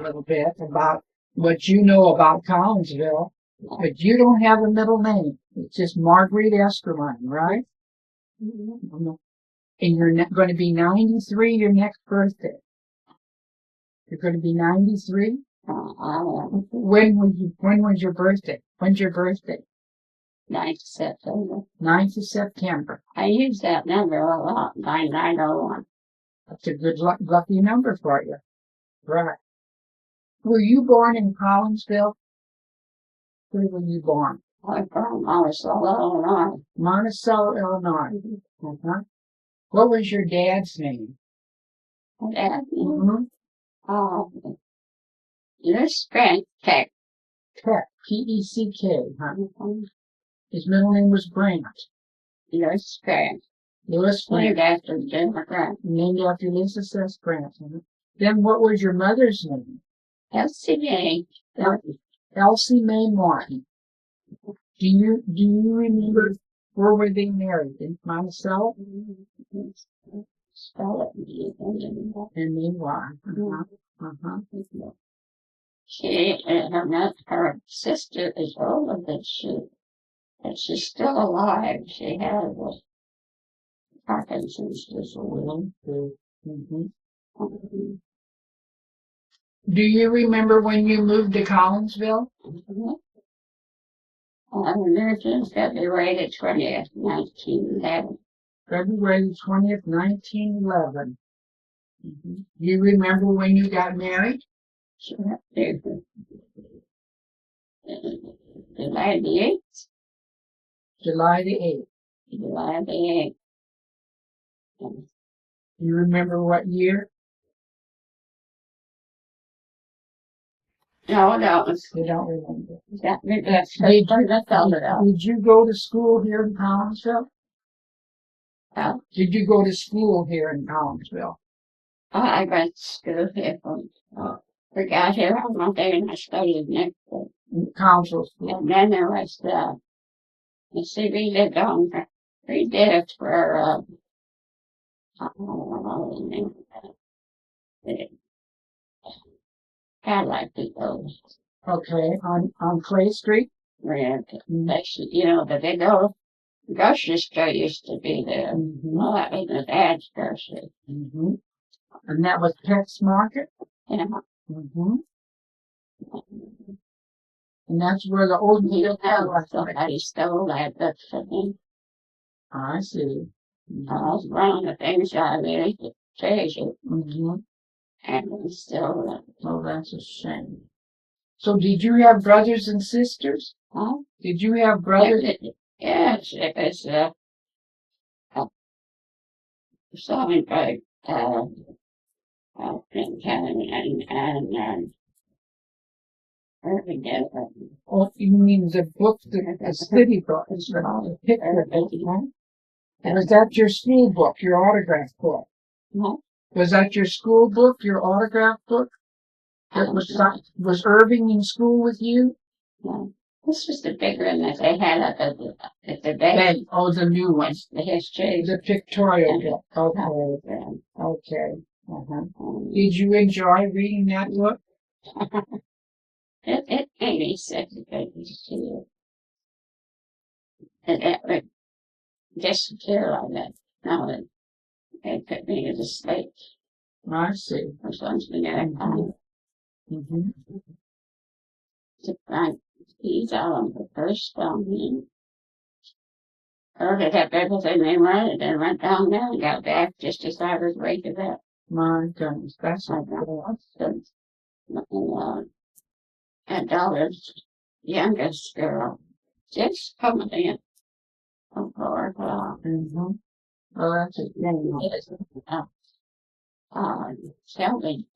little bit about what you know about Collinsville, but you don't have a middle name. It's just Marguerite Esterlein, right? Mm-hmm. And you're going to be 93 your next birthday. You're going to be 93? When was your birthday? When's your birthday? 9th September. 9th of September. I use that number a lot, 9901. That's a good lucky number for you. Right. Were you born in Collinsville? Where were you born? I'm from Monticello, Illinois. Monticello, Illinois. Uh-huh. What was your dad's name? Dad? Louise A. Peck. Peck. P-E-C-K, huh? His middle name was Grant. Louise Grant. Louis Grant. Named after Jennifer Grant. Named after Lisa S. Grant. Then what was your mother's name? Elsie May. Elsie May Martin. Do you remember where were they married? In Monticello? Spell it. M-A-Y. Uh-huh. Her sister is older than she, but she's still alive. She has Parkinson's disease. Do you remember when you moved to Collinsville? I moved in February the 20th, 1911. February 20th, 1911. Do you remember when you got married? Sure. July the 8th. July the 8th. July the 8th. Do you remember what year? No. You don't remember. Did you go to school here in Collinsville? Huh? Did you go to school here in Collinsville? I went to school here. We got here on Monday and I studied next week. Collinsville school. And then there was you see, we lived on, we did it for, Cadillac people. Okay, on Clay Street? Where, the big old grocery store used to be there. Well, that was my dad's grocery. And that was Peck's Market? Yeah. And that's where the old Cadillac. Somebody stole that book from me. I see. I was one of the things I really treasured. And we stole it. Oh, that's a shame. So did you have brothers and sisters? Huh? Did you have brothers? Yes, it was, something like, Oh, you mean the book, the city book? The picture book, huh? And was that your school book, your autograph book? No. Was that your school book, your autograph book? Was Irving in school with you? No. This was the big one that they had up at the bank. Oh, the new one. The history. The pictorial book. Okay. Did you enjoy reading that book? It made me sick because it would disappear like that. Now it put me to sleep. I see. Or something like that. To find these out on the first film. Okay, kept everything they wanted and went down there and got back just as I was waking up. My goodness, that's not good. And daughter's youngest girl just coming in from 4 o'clock. Oh, that's a shame. Shelby.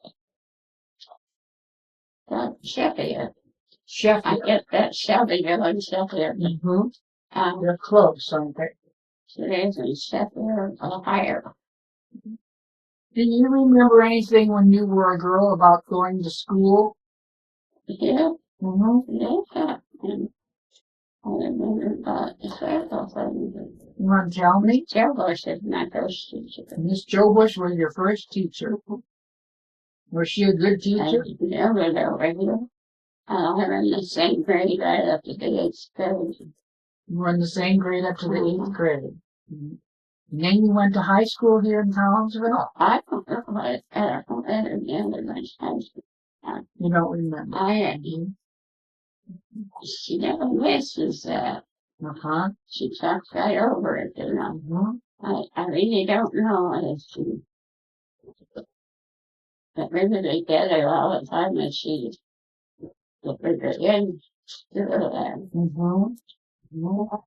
Sheffield. Sheffield. I get that Shelbyville and Sheffield. They're close, aren't they? She lives in Sheffield, Ohio. Do you remember anything when you were a girl about going to school? Yeah. Yeah. And I remember about the circle thing. You want to tell me? Joe Bush is my first teacher. Miss Joe Bush was your first teacher. Was she a good teacher? Yeah, but they're regular. I'm in the same grade right up to the 8th grade. You were in the same grade up to the 8th grade. And then you went to high school here in Collinsville? I don't know what I don't remember much high school. You don't remember? She never misses that. She talks right over it, you know. I really don't know if she, but we were together all the time and she, we were in school and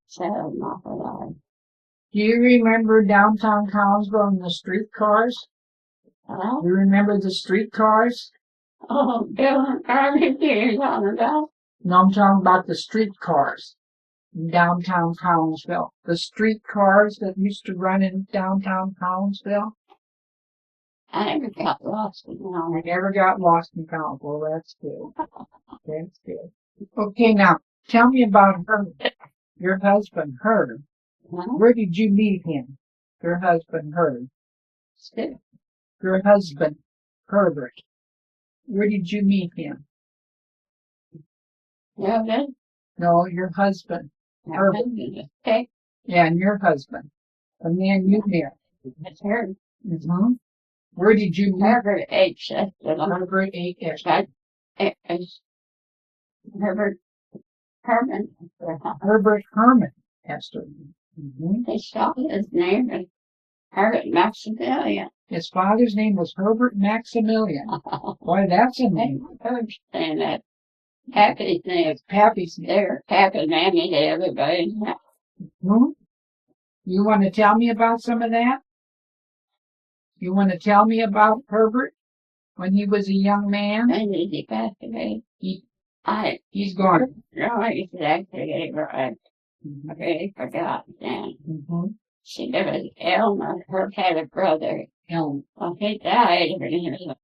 so not a lot. Do you remember downtown Collinsville and the streetcars? Huh? You remember the streetcars? Oh, Bill, are you talking about? No, I'm talking about the streetcars in downtown Collinsville. The streetcars that used to run in downtown Collinsville. I never got lost in I never got lost in Collinsville. That's good. That's good. Okay, now tell me about Herb. Your husband, Herb. Where did you meet him? Your husband, Herb. Your husband, Herbert. Where did you meet him? No, your husband, Herbert. Peck. Yeah, and your husband. The man you married. That's Herb. Where did you meet? Herbert H. Herbert H. Herbert Herman. Herbert Herman, Esther. They saw his name as Herbert Maximilian. His father's name was Herbert Maximilian. Boy, that's a name. And that Pappy's name. It's Pappy's name. There, Pappy Mammy to everybody. You want to tell me about some of that? You want to tell me about Herbert when he was a young man? And he passed away. He's gone. No, he's actually right. I really forgot then. She was Elmer. Herb had a brother. Elmer. Well, he died when he was,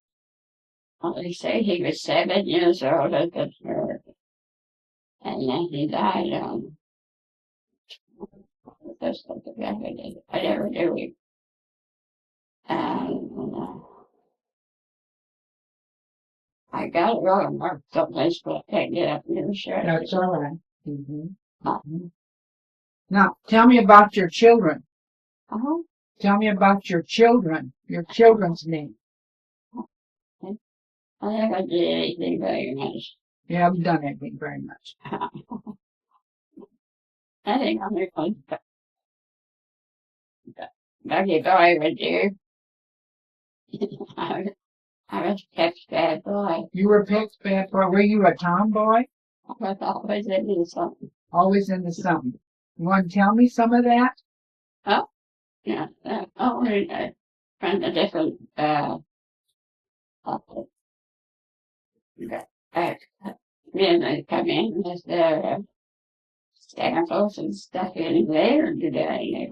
well, they say he was 7 years older than her. And then he died on, just like the record. I never knew him. I got it wrong, Mark, someplace, but I can't get up and sure. That's all right. Now, tell me about your children. Tell me about your children, your children's name. I haven't did anything very much. You haven't done anything very much. I think I'm going to Bucky Boy would do. I was Peck's bad boy. You were Peck's bad boy. Were you a tomboy? I was always into something. Always into something. You want to tell me some of that? Yeah, only from the different, men that come in with their samples and stuff in there today.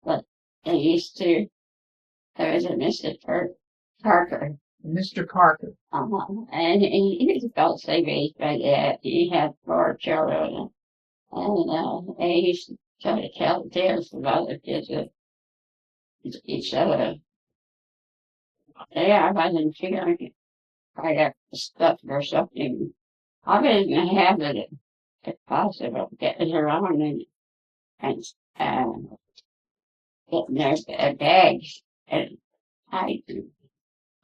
But they used to, there was a Mr. Parker. Mr. Parker. And he was about the same age, but yeah, he had 4 children. And they used to try to tell tales from other kids with each other. Yeah, I wasn't feeling I got stuff or something. I was in the habit, if possible, getting around and getting their bags and hiding.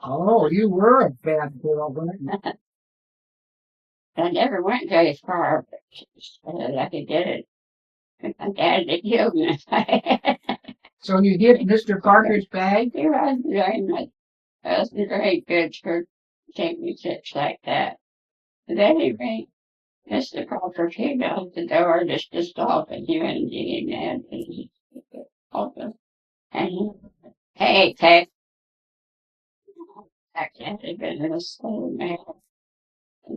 Oh, you were a bad girl, weren't you? I never went very far, but I could get it. My dad had killed me. So you hid Mr. Parker's bag? He wasn't very much. I wasn't very good for championships like that. At any rate, Mr. Parker came out the door just to stop and he went in and he opened. And he, hey, Peck. I can't even in a slow man.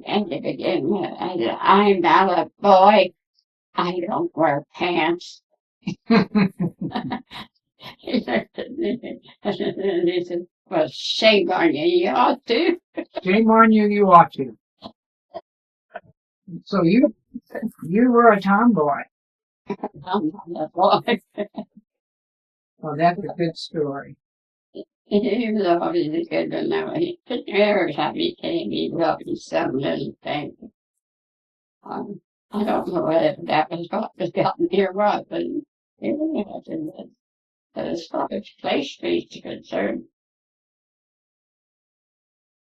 And to begin with, I said, I'm not a boy. I don't wear pants. He looked at me and he said, well, shame on you, you ought to. Shame on you, you ought to. So you were a tomboy. I'm not a boy. Well, that's a good story. He was always a good to know. He took every time he came, he loved me some little thing. I don't know whether that was what was gotten here what, but it really wasn't. But as far as Place Street's concerned,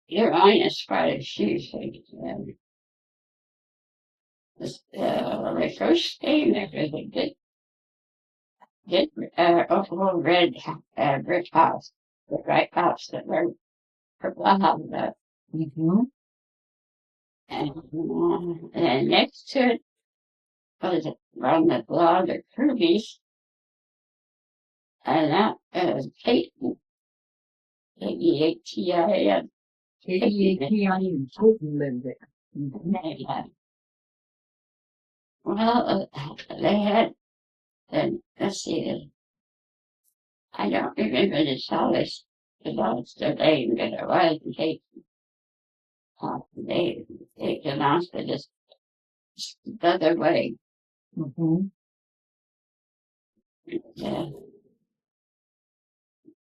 you're on as far as she thinks. When we first came there, was a good, old red, brick house, the right house that were behind the, Mm-hmm. and next to it was on the blog of Kirby's, and that was Peyton, K-E-A-T-I-N. K-E-A-T-I-N, Clayton lived there. Mm-hmm. Well, they had, and let's see, I don't remember the solace belongs to name, but it was Peyton. They announced it as the other way. Mm-hmm. Yeah.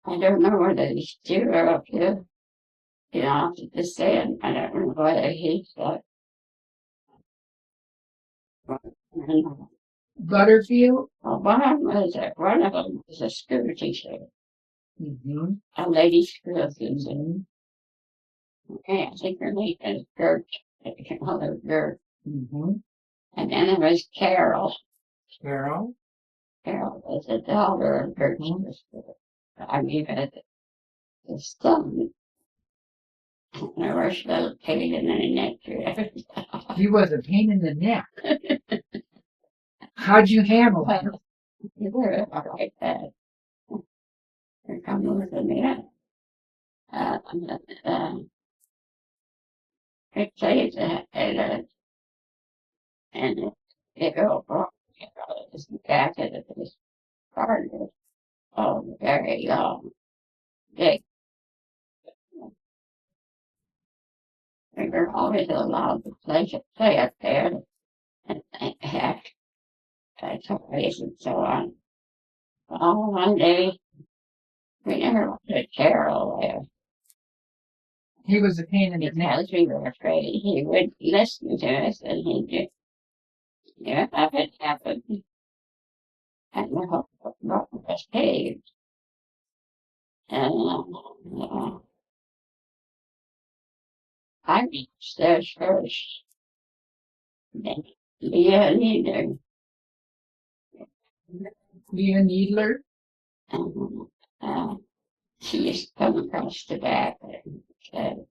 I don't know whether he's still up here. You know, the sand. I don't know whether he's Butterfield? well, one of them was a school teacher, Mm-hmm. a lady school teacher. Mm-hmm. Yeah, I think her name is Gert. I can call her Gert. Mm-hmm. And then there was Carol. Carol? Carol was the daughter of Gert's sister. I mean, the son. I wish I was paid in the neck. He was a pain in the neck. How'd you handle him? You were like that. You're coming with me. It says that, and it all brought this back at this partner. Oh, very long. They were always allowed to play up there and have toys and so on. Well, one day we never wanted Carol there He was a pain in the neck. because we were afraid he would listen to us and he'd just, have it happen. And the whole book was paved. And I reached there first. Then Leah neither. Leah Needler? And she used to come across the back and said,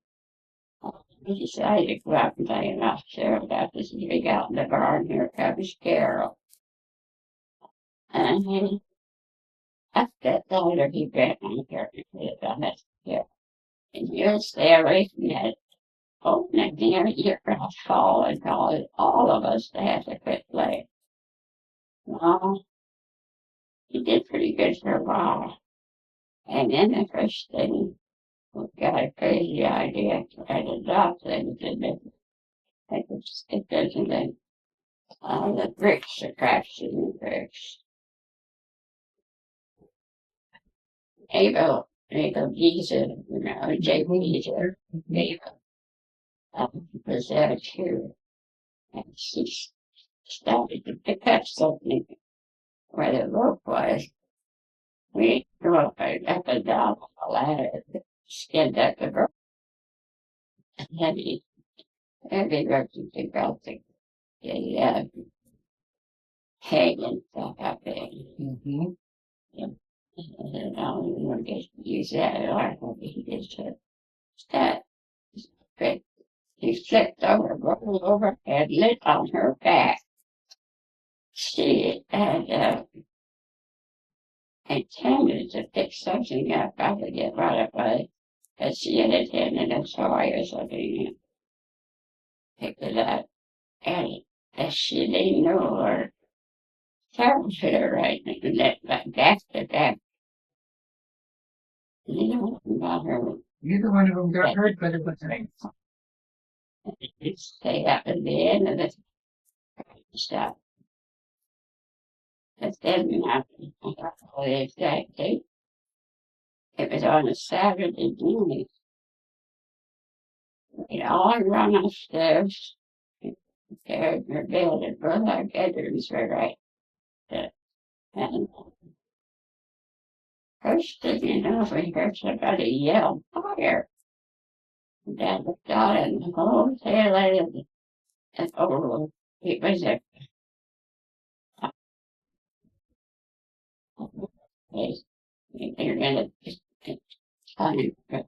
we decided to go out and play an officer about this big out in the barn. Here comes Carol. And he, after that later, he grabbed my hair and put it on his hair. And you'll stay away from that opening there. You're going to fall and cause all of us to have to quit playing. Well, he did pretty good for a while. And then the first thing, we got a crazy idea to try to adopt things and then I could stick those in the bricks, the cracks in the bricks. Abel Giza, Jay Giza, Abel, was there too. And she started to pick up something where the rope was. We go up and down the ladder, skinned up the rope, heavy rope to pick up the hanging stuff up there. Mm-hmm. And I don't even want to use that or he just that. But he flipped over, rolled over, and lit on her back. She had intended to pick something up. I forget what it was. But she had intended a toy or something and picked it up. And as she didn't know her, Carol hit her right in the back to back. You know about her. Neither one of them got hurt, but it was nice. Stay up at the end of the stuff. But then the exact date. It was on a Saturday morning. We'd all run upstairs, prepared for bed, and both our bedrooms were right there. And first thing you know, we heard somebody yell, "Fire!" And Dad looked out, and the whole tail end of it, oh, it was a place. They're gonna just time for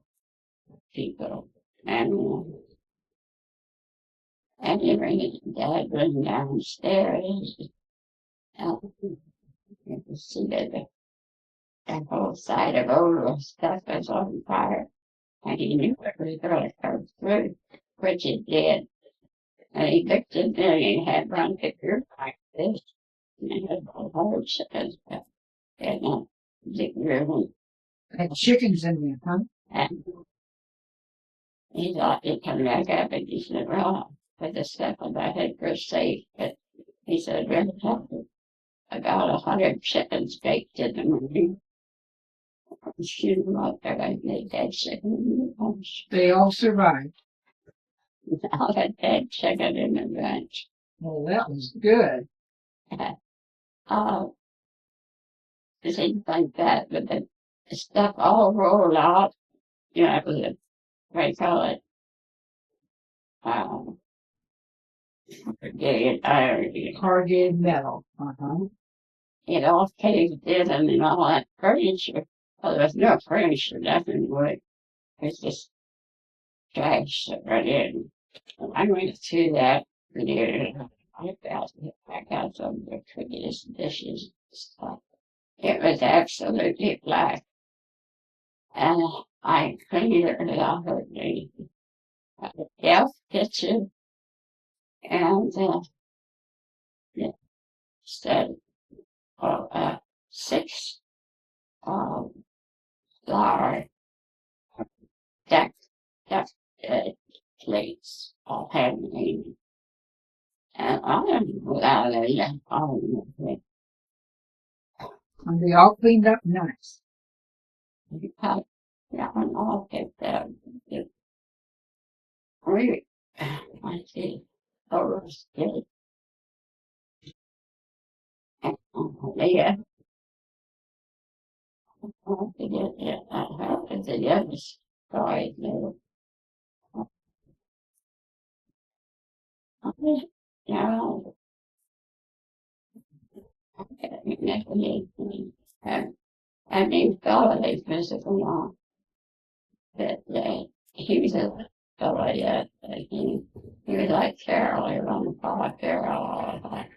people. And anyway, Dad went downstairs. You could see that the whole side of all the stuff was on fire. And he knew it was going to come through, which it did. And he looked at me and he had one picture like this. And it had all holes in it. And the room. Had chickens in there, huh? And he thought he'd come back up and he said, well, with the stuff on my head for safe. But he said, we have about 100 chickens baked in the morning. Shoot them up there, I made that chicken. They all survived. All that dead chicken in the bunch. Well, that was good. Things like that, but the stuff all rolled out. You know, it was a, what do you call it? Corrugated iron. Corrugated metal. Uh-huh. It all caved in and all that furniture. Well, there was no furniture, nothing wood. It was just trash that went in. I went through that near I got some of the prettiest dishes and stuff. It was absolutely black. And I cleaned it out of the elf kitchen and it said, 6 flower deck plates all handmade. And I don't know how they left all of it. And they all cleaned up nice. That one all picked up. We, I see, overstood. And yeah, I forget it. I heard the other story. Yeah, I mean, fellow physically on that he was a fellow yet. He was like Carol, he was on the call Carol all the time.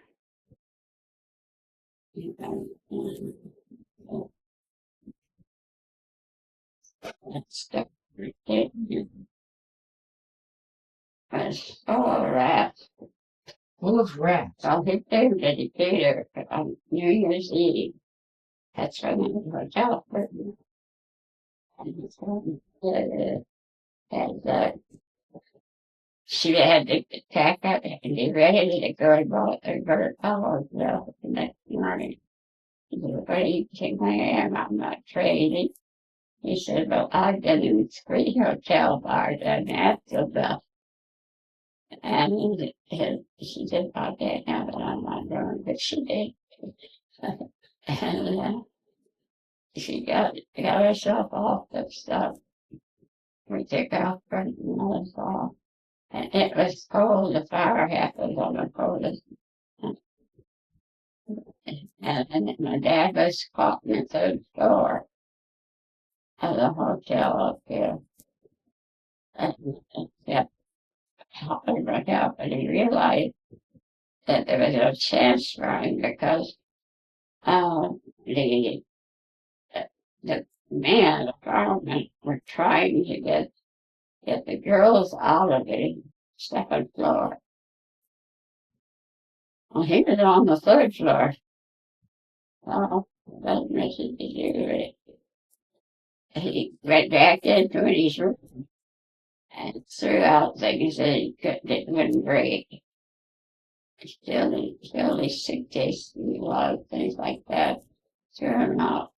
That stuff was full of rats. Full of rats. So he came to Decatur on New Year's Eve. That's when the hotel for me. And she had to pack up and be ready to go and go to college the next morning. He said, "What do you think I am? I'm not trading." He said, "Well, I've been in 3 hotel bars and that's enough." And she said, "Okay, now that I'm not going," but she did. And she got herself off the stuff. We took off from another fall. And it was cold. The fire happened on the coldest. And my dad was caught in the 3rd floor of the hotel up here. And kept helping look out, but he realized that there was no chance for him because the the man, the firemen, were trying to get the girls out of the 2nd floor. Well, he was on the 3rd floor. Well, that makes it easier. He went back into his room and threw out things that it wouldn't break. Still his suitcase and a lot of things like that. Threw them out.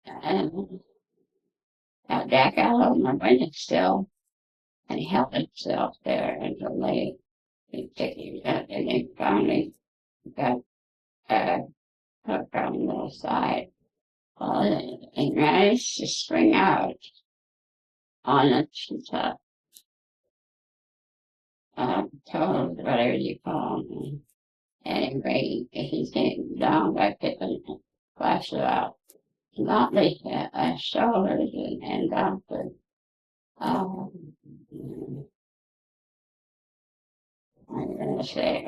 And got back out on the windowsill and he held himself there until they picked him up and they finally got hooked on the side. And managed to spring out on the top, toes, whatever you call them. Anyway, he came down by picking the flash out. Not the shoulders and down to, I'm gonna say,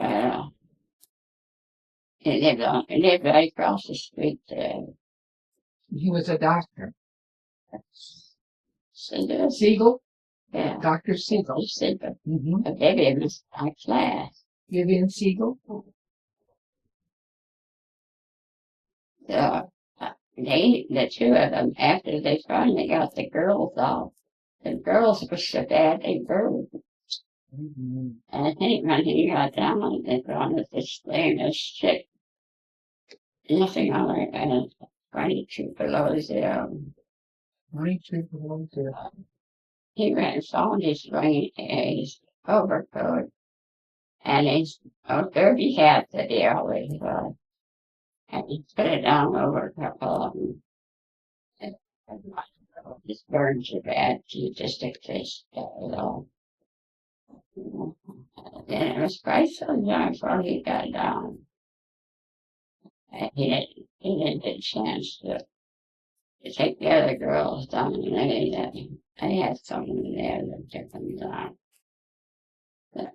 he lived right across the street there. He was a doctor. Siegel? Siegel? Yeah. Dr. Siegel. Siegel. Mm-hmm. A baby was my class. Vivian Siegel? So, the two of them, after they finally got the girls off, the girls were so bad they burned. Mm-hmm. And I think when he got down on the ground with this famous chick, nothing on it, and 22 below zero. 22 below zero. He ran, found his overcoat and his derby hat that he always wore. And he put it down over a couple of them. And his burns are bad, he just exists at all. And it was quite some time before he got down. And he didn't get a chance to take the other girls down, and they had someone there that took them down. But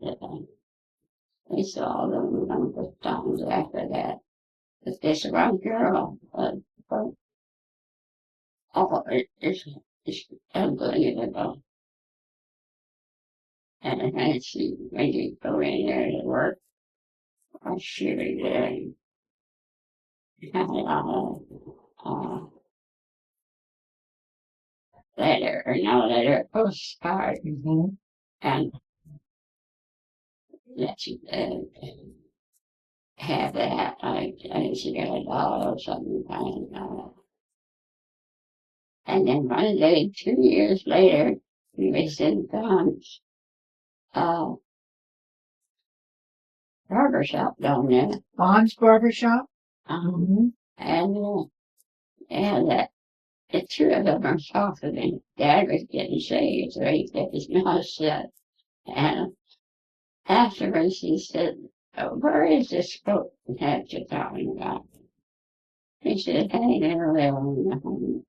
we saw them a number of times after that. But this one girl, it's unbelievable. And when you go in there to work, I shoot it there. Letter, postcard, Mm-hmm. and let you have that. I used to get $1 or something. And then one day, 2 years later, we was in Don's barber shop down there. Bond's Barbershop? Mm-hmm. And the two of them were talking, and Dad was getting shaved, so he kept his mouth shut. And afterwards, he said, "Oh, where is this coat hat you're talking about?" He said, "Hey, there, on the home.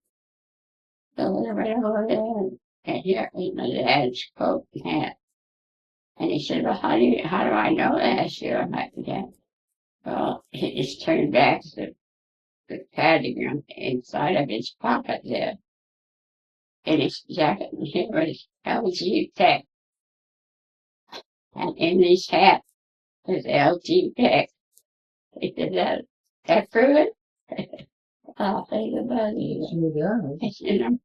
So right over there, and here is my dad's coat and hat." And he said, "Well, how do I know that's your hat?" Well, he just turned back the padding on the inside of his pocket there. And his jacket here was LG Peck. And in his hat was LG Peck. He said, that prove it? I'll think about it. Sure does. You know,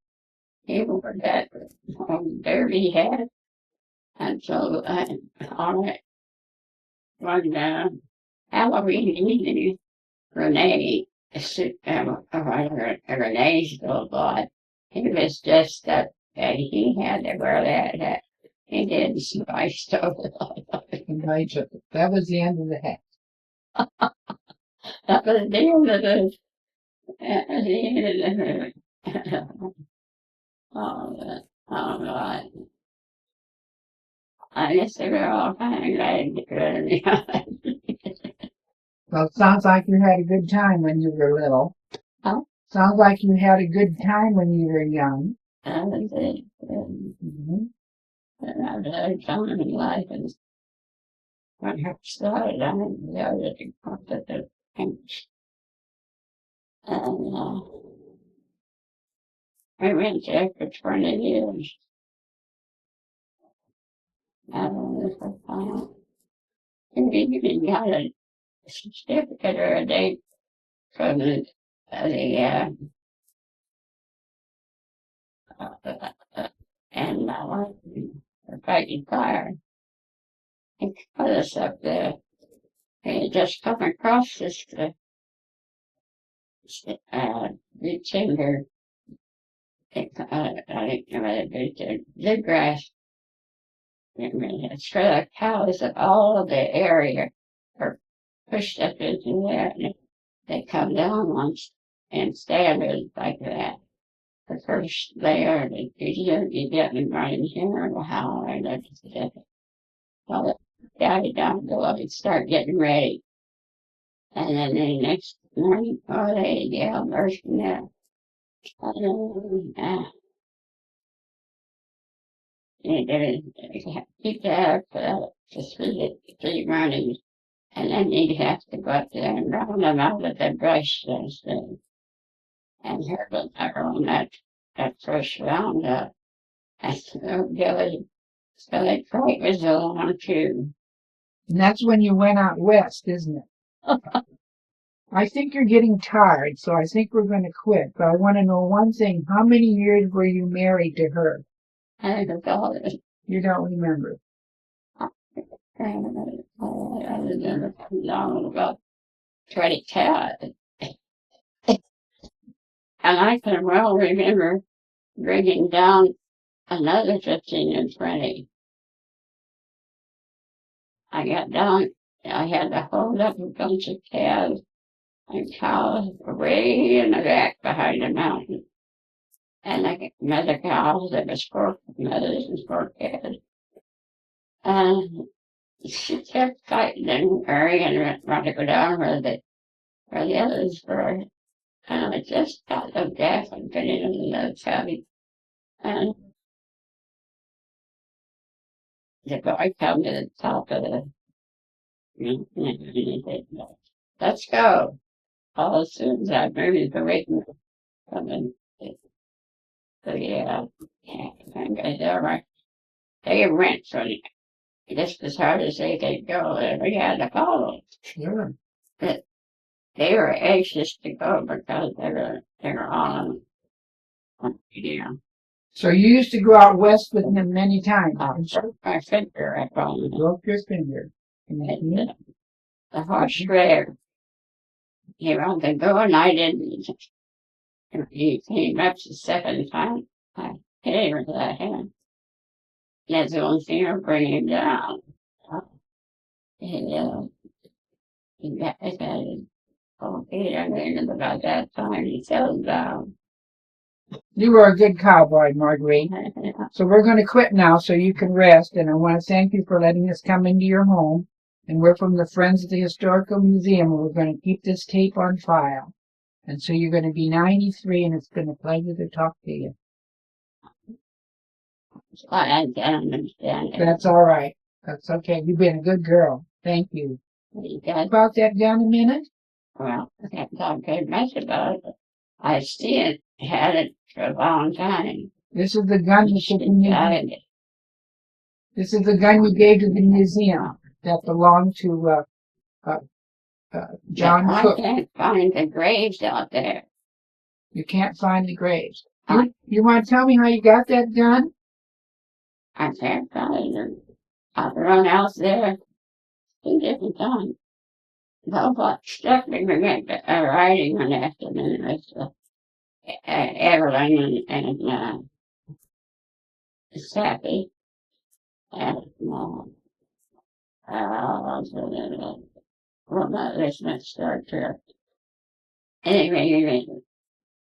he wore that derby hat. And so on it, one Halloween evening, Renee, Renee's little boy, he was just that he had to wear that hat. He didn't spice over it. That was the end of the hat. That was the end of the oh, right. I guess they were all kind of glad to go to Well, it sounds like you had a good time when you were little. Huh? Sounds like you had a good time when you were young. That was it. Mm-hmm. And I've had fun in life, and when I started, I didn't know that it wanted to finish. And I went there for 20 years. I don't know if I found. And we even got a certificate or a date from the and my wife were fighting fire. And cut us up there. They had just come across this the timber I think about the grass. It's for the cows of all the area are pushed up into that. And they come down once and standard like that. The first layer, you get me right in here, how I let it. Well, the down below, they start getting ready. And then the next morning, oh, they yell, bursting there. You gotta keep that up for three mornings. And then you'd have to go up there and round them out with a brush and her will never on that first round up. And so Billy Craig was along too. And that's when you went out west, isn't it? I think you're getting tired, so I think we're going to quit. But I want to know one thing. How many years were you married to her? I forgot it. You don't remember. I remember long about 2010. And I can well remember bringing down another 15 and 20. I got down, I had to hold up a bunch of calves and cows way in the back behind the mountain. And the mother cows, there was 4 mothers and 4 calves. And she kept fighting and hurrying and wanted to go down where the others were. And I just got them deaf and put it in the cubby. And the boy come to the top of the mountain and he said, let's go. All as soon as I moved the waiting coming. So yeah, they went so just as hard as they could go, and we had to follow. Sure. But they were anxious to go because they were on yeah. So you used to go out west with him many times. I broke my finger up on You broke your finger. the horse there. He wanted to go and I didn't. He came up the second time. I hit him with that hand. That's the only thing that'll bring him down. He got and about that time he fell down. You were a good cowboy, Marguerite. So we're going to quit now so you can rest. And I want to thank you for letting us come into your home. And we're from the Friends of the Historical Museum. And we're going to keep this tape on file. And so you're going to be 93, and it's been a pleasure to talk to you. I can't understand it. That's all right. That's okay. You've been a good girl. Thank you. About that gun a minute? Well, I can't talk very much about it. I still had it for a long time. This is the gun you took in the museum. This is the gun you gave to the museum that belonged to John Cook. I can't find the graves out there. You can't find the graves. You want to tell me how you got that gun? I can't find it. I've run out there 2 different times. No, but stuff we were riding one afternoon with Esterlein and Sappy. And well, not this much Star Trek. Anyway,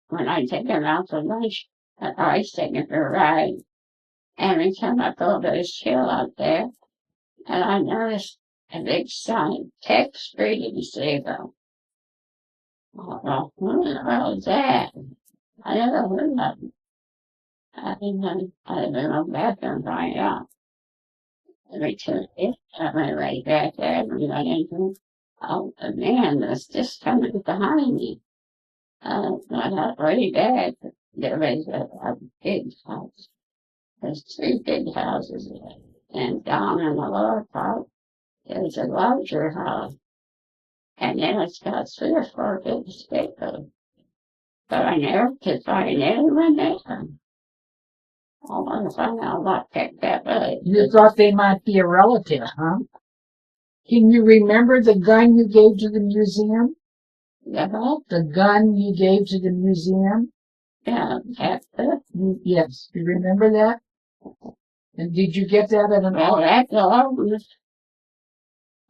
when I take them out for lunch, I always take them for a ride. And we come up over this hill out there, and I noticed a big sign, Peck Breeding Stable. Well, who the hell is that? I never heard of it. I didn't go back and find out. And we took it, I went right back there, and we went into it. Oh, the man was just coming behind me. Not really bad. There was a big house. There's 3 big houses there. And down in the lower part, there's a larger house. And then it's got 3 or 4 big stables. But I never could find anyone there. I want to find out what picked that up. You thought they might be a relative, huh? Can you remember the gun you gave to the museum? The what? The gun you gave to the museum? Peck. Yes, you remember that? And did you get that at an Well, that dog was,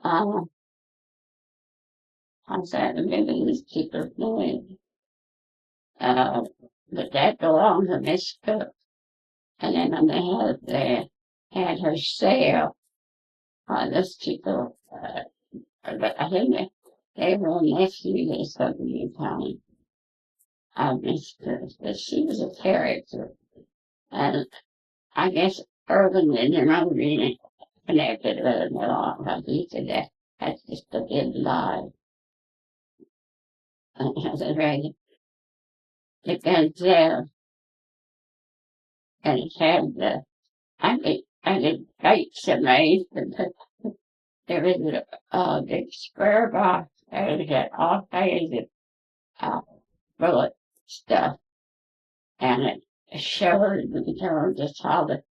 I said, maybe these people doing, but that belonged to Miss Cook. And then when they had her sale, those people, but I think they were nephew or something in town. Miss Cook, but she was a character. And I guess Urban didn't remember being connected with him at all. Because he said that's just a big lie. And it was very, it goes there, and it had I could write some ways, but there was a big square box, and it had all kinds of bullet stuff, and it showed just how the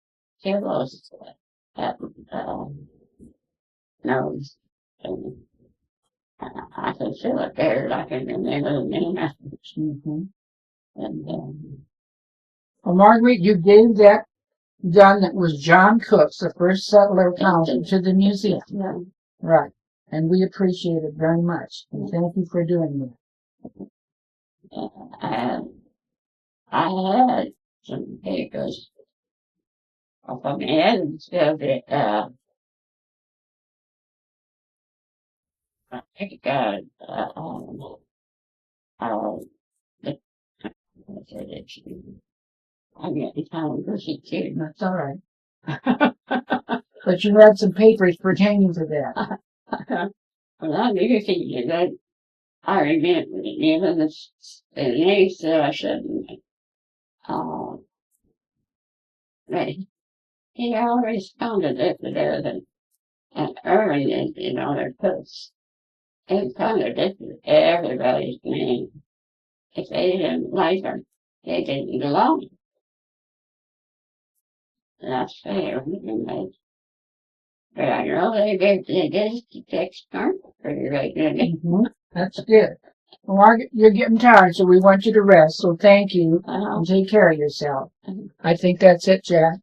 pillows had nose. And I can feel it there. I can remember the name of it. Mm-hmm. And Well, Marguerite, you gave that gun that was John Cook's, the first settler council, to the museum. yeah, Right. And we appreciate it very much. And thank you for doing that. I had some papers from Evansville that I think I'm getting kind of busy too. That's all right. But you had some papers pertaining to that. Well, I do think that I remember even the name, so I shouldn't. But he always sounded it better than Irving did, because he contradicted everybody's name. If they didn't like her, they didn't belong. That's fair. But I know they did text her pretty regularly. Mm-hmm. That's good. Well, Margaret, you're getting tired, so we want you to rest. So thank you and take care of yourself. I think that's it, Jack.